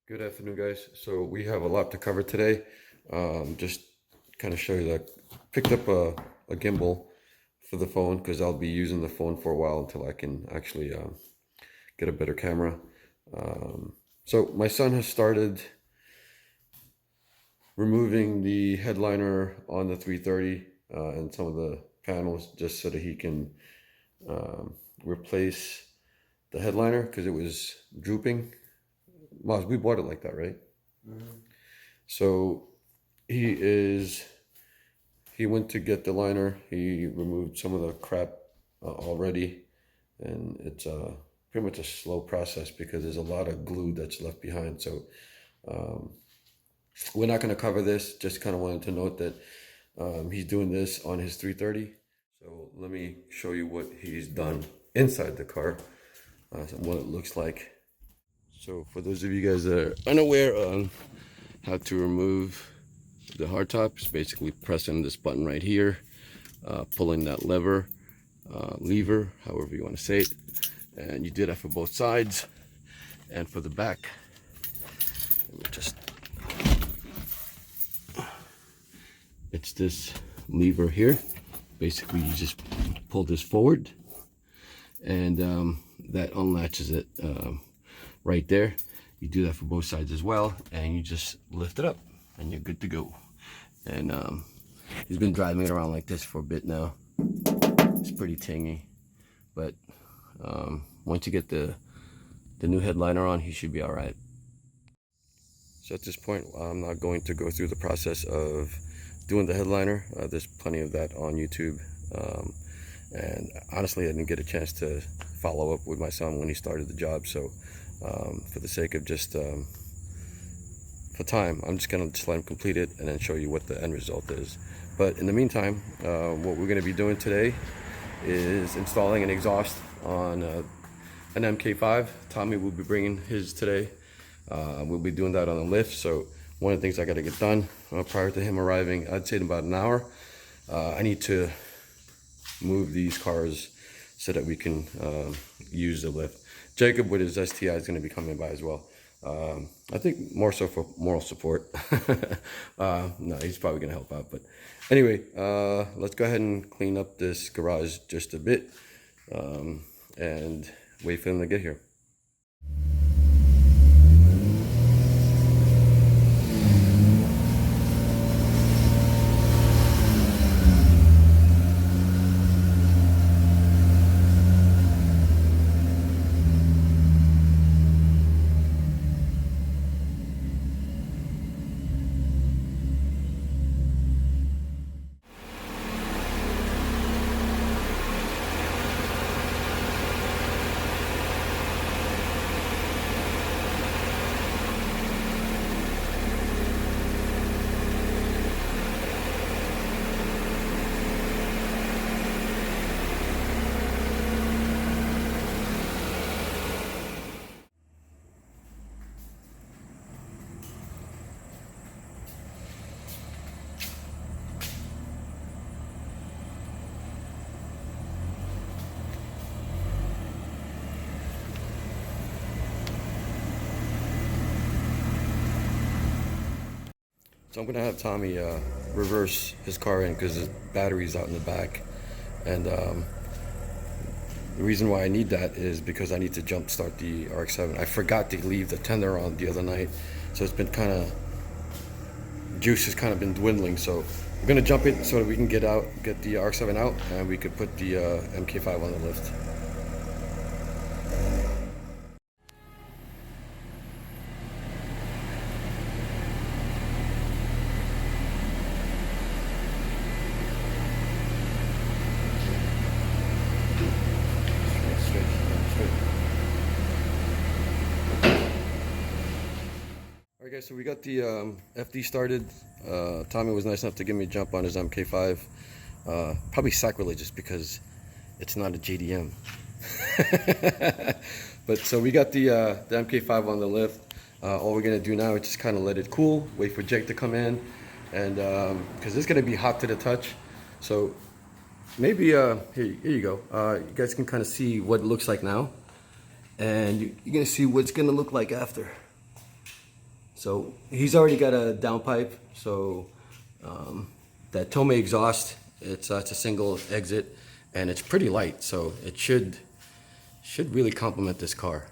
Good afternoon, guys. So we have a lot to cover today. Just kind of show you that picked up a gimbal for the phone because I'll be using the phone for a while until I can actually get a better camera. So my son has started removing the headliner on the 330 and some of the panels just so that he can replace the headliner because it was drooping. Maz, we bought it like that, right? Mm-hmm. So he went to get the liner. He removed some of the crap already, and it's pretty much a slow process because there's a lot of glue that's left behind. So we're not going to cover this. Just kind of wanted to note that he's doing this on his 330. So let me show you what he's done inside the car, what it looks like. So for those of you guys that are unaware on how to remove the hardtop, it's basically pressing this button right here, pulling that lever, however you want to say it, and you do that for both sides. And for the back, it's this lever here. Basically, you just pull this forward, and that unlatches it right there. You do that for both sides as well, and you just lift it up and you're good to go. And he's been driving it around like this for a bit now. It's pretty tingy, but once you get the new headliner on, he should be all right. So at this point, I'm not going to go through the process of doing the headliner. There's plenty of that on YouTube, and honestly I didn't get a chance to follow up with my son when he started the job, so for the sake of just for time, I'm just gonna let him complete it and then show you what the end result is. But in the meantime, what we're gonna be doing today is installing an exhaust on an MK5. Tommy will be bringing his today. We'll be doing that on the lift. So one of the things I gotta get done prior to him arriving, I'd say in about an hour, I need to move these cars so that we can use the lift. Jacob with his STI is going to be coming by as well. I think more so for moral support. No, he's probably going to help out. But anyway, let's go ahead and clean up this garage just a bit and wait for him to get here. So I'm gonna have Tommy reverse his car in because his battery's out in the back, and the reason why I need that is because I need to jump start the RX-7. I forgot to leave the tender on the other night, so it's been kind of, juice has kind of been dwindling. So we're gonna jump it so that we can get the RX-7 out, and we could put the MK5 on the lift. Alright guys, so we got the FD started. Tommy was nice enough to give me a jump on his MK5. Probably sacrilegious because it's not a JDM. But so we got the MK5 on the lift. All we're gonna do now is just kind of let it cool, wait for Jake to come in, and because it's gonna be hot to the touch. So maybe here you go. You guys can kind of see what it looks like now, and you're gonna see what it's gonna look like after. So he's already got a downpipe. So that Tomei exhaust, it's a single exit, and it's pretty light. So it should really complement this car.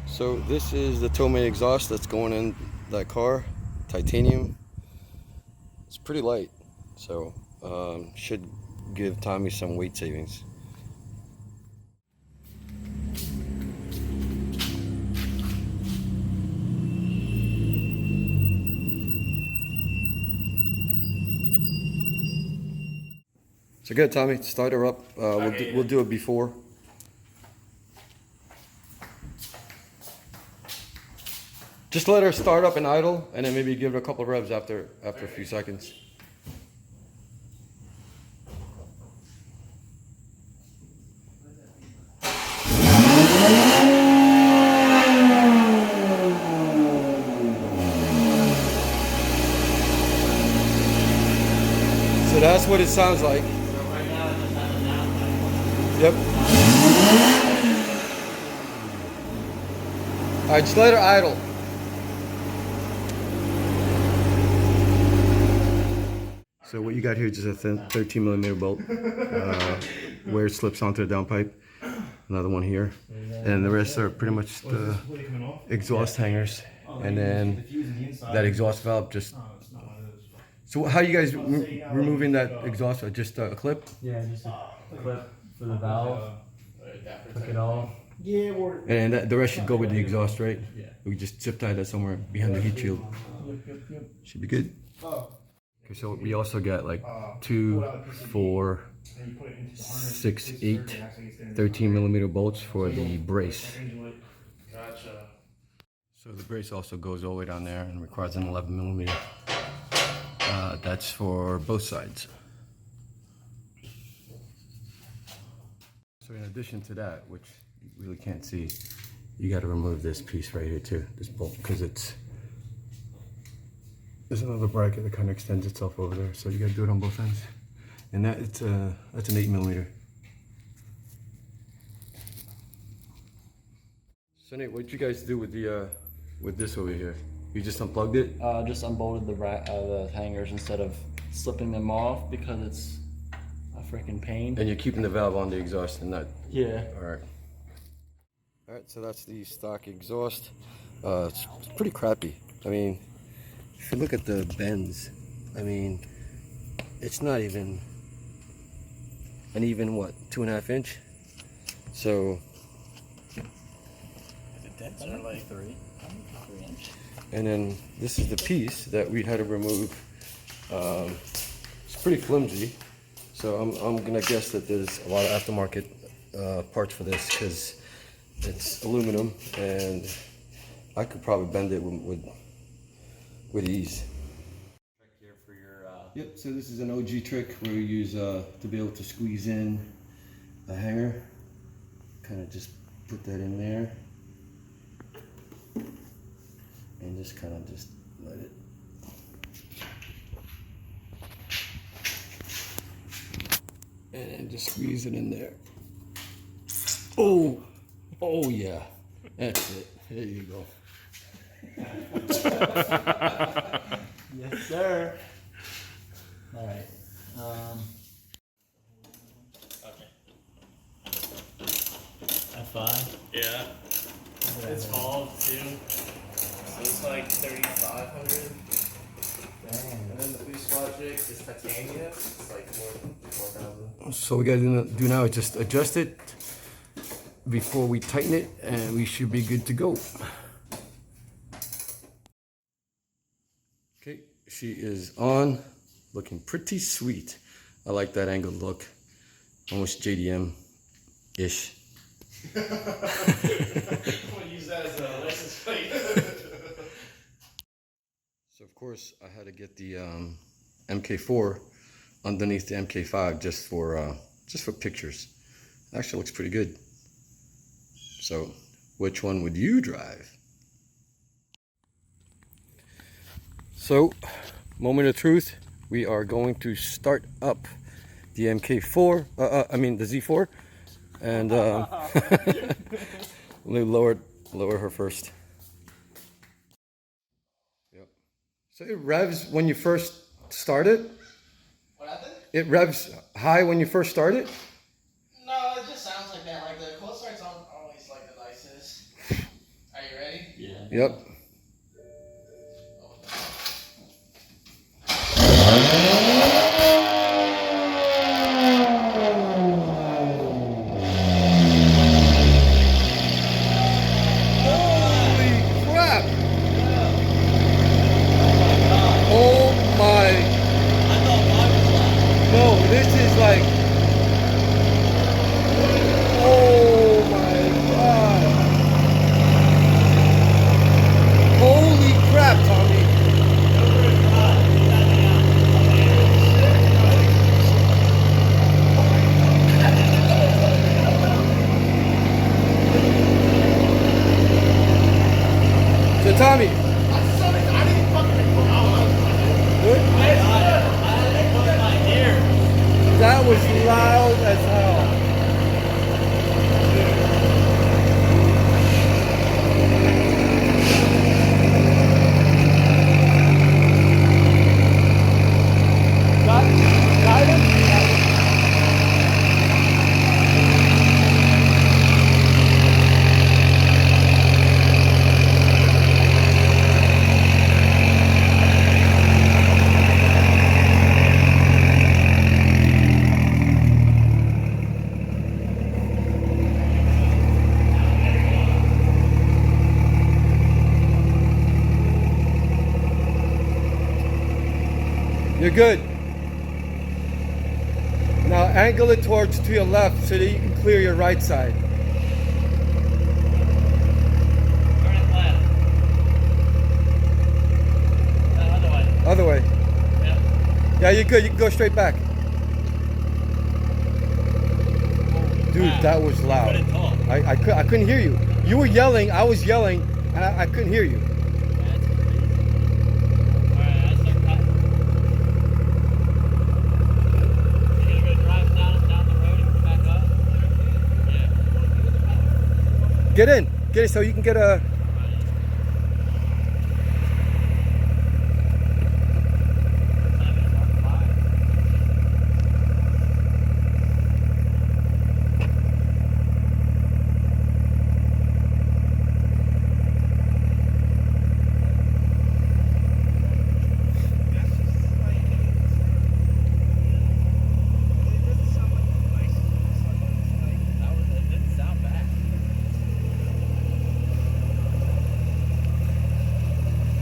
So this is the Tomei exhaust that's going in that car, titanium. It's pretty light, so should give Tommy some weight savings. So good, Tommy. Start her up. We'll do it before. Just let her start up and idle, and then maybe give it a couple of revs after a few seconds. So that's what it sounds like. Yep. All right, just let her idle. So what you got here is just a thin 13mm bolt where it slips onto the downpipe. Another one here, and the rest are pretty much the exhaust hangers, and then that exhaust valve just. So how are you guys removing that exhaust? Just a clip? Yeah, just a clip for the valve. Took it off. And the rest should go with the exhaust, right? Yeah. We just zip tie that somewhere behind the heat shield. Should be good. Okay, so we also got like 2, 4, 6, 8, 13mm bolts for the brace. Gotcha. So the brace also goes all the way down there and requires an 11mm. That's for both sides. So in addition to that, which you really can't see, you got to remove this piece right here too, this bolt, because there's another bracket that kind of extends itself over there. So you got to do it on both ends, and that's an 8mm. So Nate, what did you guys do with the with this over here? You just unplugged it? Just unbolted the hangers instead of slipping them off because it's a freaking pain. And you're keeping the valve on the exhaust and not... Yeah. Alright. Alright, so that's the stock exhaust. It's pretty crappy. I mean, if you look at the bends, I mean, it's not even an even, what, 2.5 inch? So... The dents are like 3 inch. And then this is the piece that we had to remove. It's pretty flimsy, so I'm gonna guess that there's a lot of aftermarket parts for this because it's aluminum, and I could probably bend it with ease. Here for your, Yep. So this is an OG trick where you use to be able to squeeze in a hanger. Kind of just put that in there. And just kind of just let it. And just squeeze it in there. Oh, oh yeah, that's it. There you go. yes, sir. All right. Okay. F5. Yeah. It's valve too. So it's like 3,500. And then the boost logic is titanium. It's like 4,000. So we gotta do now is just adjust it before we tighten it, and we should be good to go. Okay, she is on, looking pretty sweet. I like that angled look, almost JDM-ish. I'm gonna use that as a license plate. So of course I had to get the MK4 underneath the MK5 just for pictures. Actually looks pretty good. So which one would you drive? So moment of truth, we are going to start up the MK4, the Z4, and let me lower it Lower her first. Yep. So it revs when you first start it? What happened? It revs high when you first start it? No, it just sounds like that. Like the cold starts aren't always like the nicest. Are you ready? Yeah. Yep. Holy crap! Oh my! I thought mine was loud. No, this is like. Oh my god! Holy crap, Tommy! So Tommy, I'm sorry, I didn't fucking record. good? I had to put my ear. That was loud as hell. You're good. Now angle it towards to your left so that you can clear your right side. Turn it left. Other way. Other way. Yep. Yeah, you're good. You can go straight back. Dude, Wow. that was loud. Couldn't talk. I couldn't hear you. You were yelling. I was yelling. And I couldn't hear you. That's crazy. Alright, I start cutting. You gonna go drive down the road and come back up? Yeah. Get in. Get in so you can get a.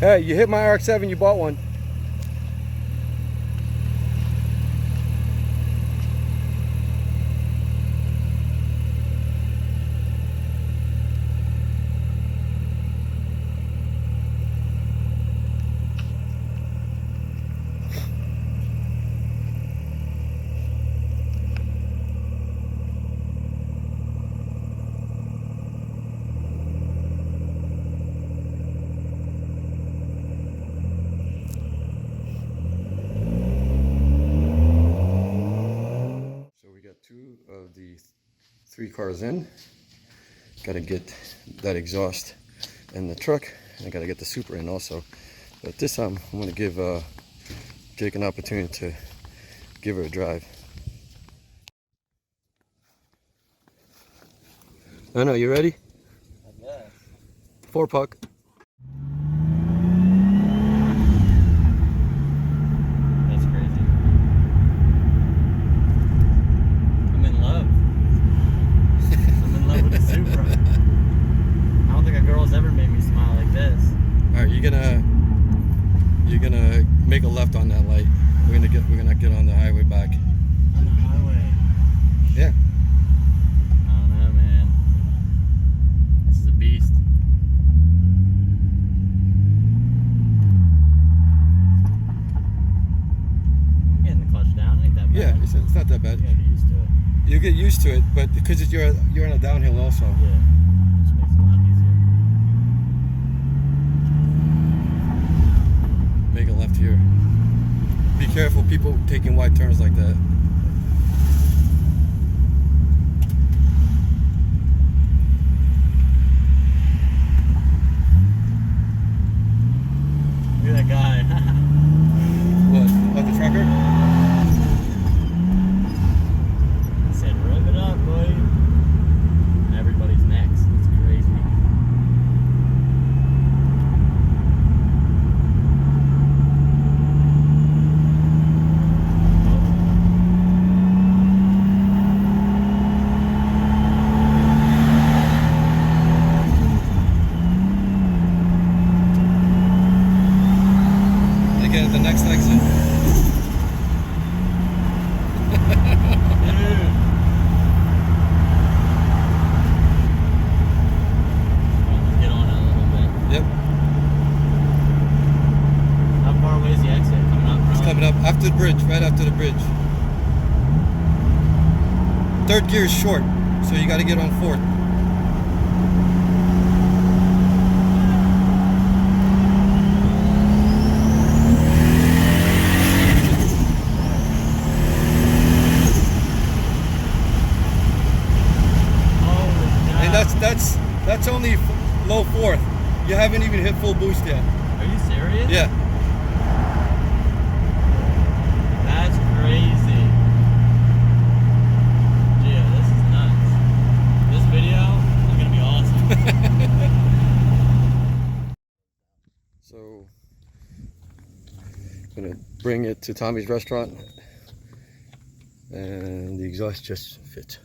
Hey, you hit my RX-7. You bought one. So we got 2 of the 3 cars in. Got to get that exhaust in the truck. And I got to get the Supra in also. But this time I'm going to give Jake an opportunity to give her a drive. I know, you ready? I guess. 4 puck. That's crazy. I'm in love. I'm in love with the Supra. I don't think a girl's ever made me smile like this. All right, you're gonna make a left on that light. We're gonna get on the highway back. On the highway. Yeah. I don't know, man. This is a beast. I'm getting the clutch down. It ain't that bad. Yeah, it's not that bad. You gotta get used to it. You get used to it, but because you're on a downhill also. Yeah. Just makes it a lot easier. Make a left here. Be careful, people taking wide turns like that. after the bridge, right after the bridge. Third gear is short, so you got to get on fourth. That's only low fourth. You haven't even hit full boost yet. Are you serious? Yeah. That's crazy. Gio, this is nuts. This video is gonna be awesome. So, I'm gonna bring it to Tommy's restaurant, and the exhaust just fits.